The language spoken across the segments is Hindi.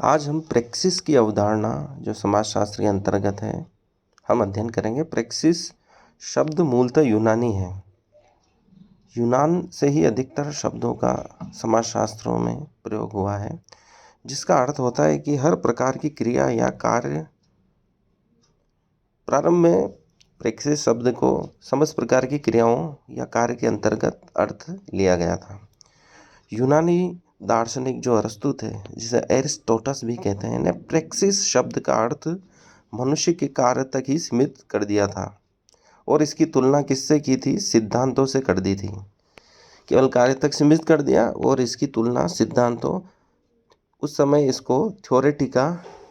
आज हम प्रेक्सिस की अवधारणा जो समाजशास्त्र के अंतर्गत है हम अध्ययन करेंगे। प्रेक्सिस शब्द मूलतः यूनानी है। यूनान से ही अधिकतर शब्दों का समाजशास्त्रों में प्रयोग हुआ है, जिसका अर्थ होता है कि हर प्रकार की क्रिया या कार्य। प्रारंभ में प्रेक्सिस शब्द को समस्त प्रकार की क्रियाओं या कार्य के अंतर्गत अर्थ लिया गया था। यूनानी दार्शनिक जो अरस्तु थे, जिसे एरिस्टोटस भी कहते हैं, ने प्रेक्सिस शब्द का अर्थ मनुष्य के कार्य तक ही सीमित कर दिया था और इसकी तुलना किससे की थी? सिद्धांतों से कर दी थी। केवल कार्य तक सीमित कर दिया और इसकी तुलना सिद्धांतों, उस समय इसको थ्योरेटिका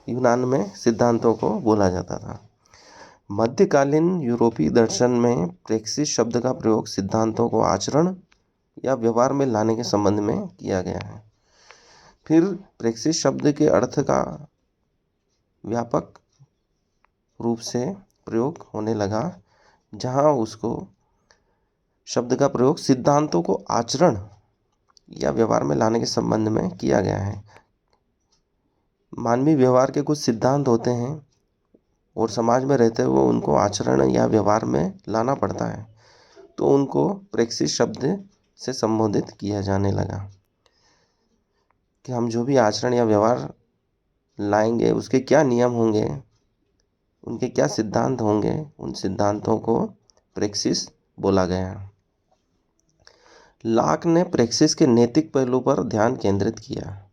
यूनान में सिद्धांतों को बोला जाता था। मध्यकालीन यूरोपीय दर्शन में प्रेक्सिस शब्द का प्रयोग सिद्धांतों को आचरण या व्यवहार में लाने के संबंध में किया गया है। फिर प्रेक्सिस शब्द के अर्थ का व्यापक रूप से प्रयोग होने लगा, जहां उसको शब्द का प्रयोग सिद्धांतों को आचरण या व्यवहार में लाने के संबंध में किया गया है। मानवीय व्यवहार के कुछ सिद्धांत होते हैं और समाज में रहते हुए उनको आचरण या व्यवहार में लाना पड़ता है, तो उनको प्रेक्सिस शब्द से संबोधित किया जाने लगा कि हम जो भी आचरण या व्यवहार लाएंगे उसके क्या नियम होंगे, उनके क्या सिद्धांत होंगे, उन सिद्धांतों को प्रेक्सिस बोला गया। लाक ने प्रेक्सिस के नैतिक पहलू पर ध्यान केंद्रित किया।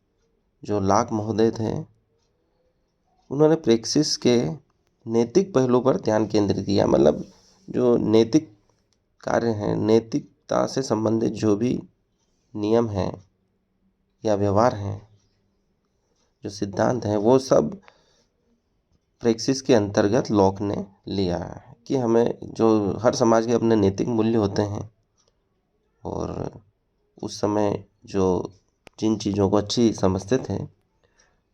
जो लाक महोदय थे, उन्होंने प्रेक्सिस के नैतिक पहलू पर ध्यान केंद्रित किया। मतलब जो नैतिक कार्य हैं, नैतिकता से संबंधित जो भी नियम हैं या व्यवहार हैं, जो सिद्धांत हैं, वो सब प्रेक्सिस के अंतर्गत लॉक ने लिया है कि हमें जो हर समाज के अपने नैतिक मूल्य होते हैं और उस समय जो जिन चीज़ों को अच्छी समझते थे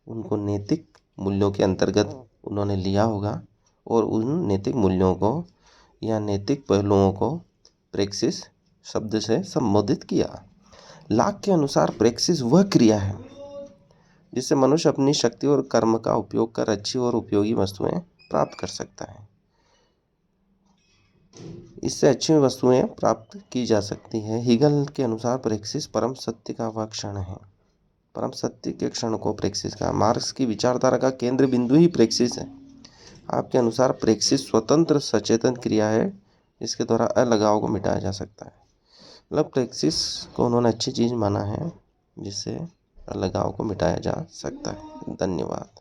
उनको नैतिक मूल्यों के अंतर्गत उन्होंने लिया होगा और उन नैतिक मूल्यों को या नैतिक पहलुओं को प्रेक्सिस शब्द से संबोधित किया। लाक के अनुसार प्रेक्सिस वह क्रिया है जिससे मनुष्य अपनी शक्ति और कर्म का उपयोग कर अच्छी और उपयोगी वस्तुएं प्राप्त कर सकता है। इससे अच्छी वस्तुएं प्राप्त की जा सकती है। हीगल के अनुसार प्रेक्सिस परम सत्य का वह क्षण है। परम सत्य के क्षण को प्रेक्सिस का। मार्क्स की विचारधारा का केंद्र बिंदु ही प्रेक्सिस है। आपके अनुसार प्रेक्सिस स्वतंत्र सचेतन क्रिया है, इसके द्वारा अलगाव को मिटाया जा सकता है। मतलब प्रेक्सिस को उन्होंने अच्छी चीज़ माना है जिससे अलगाव को मिटाया जा सकता है। धन्यवाद।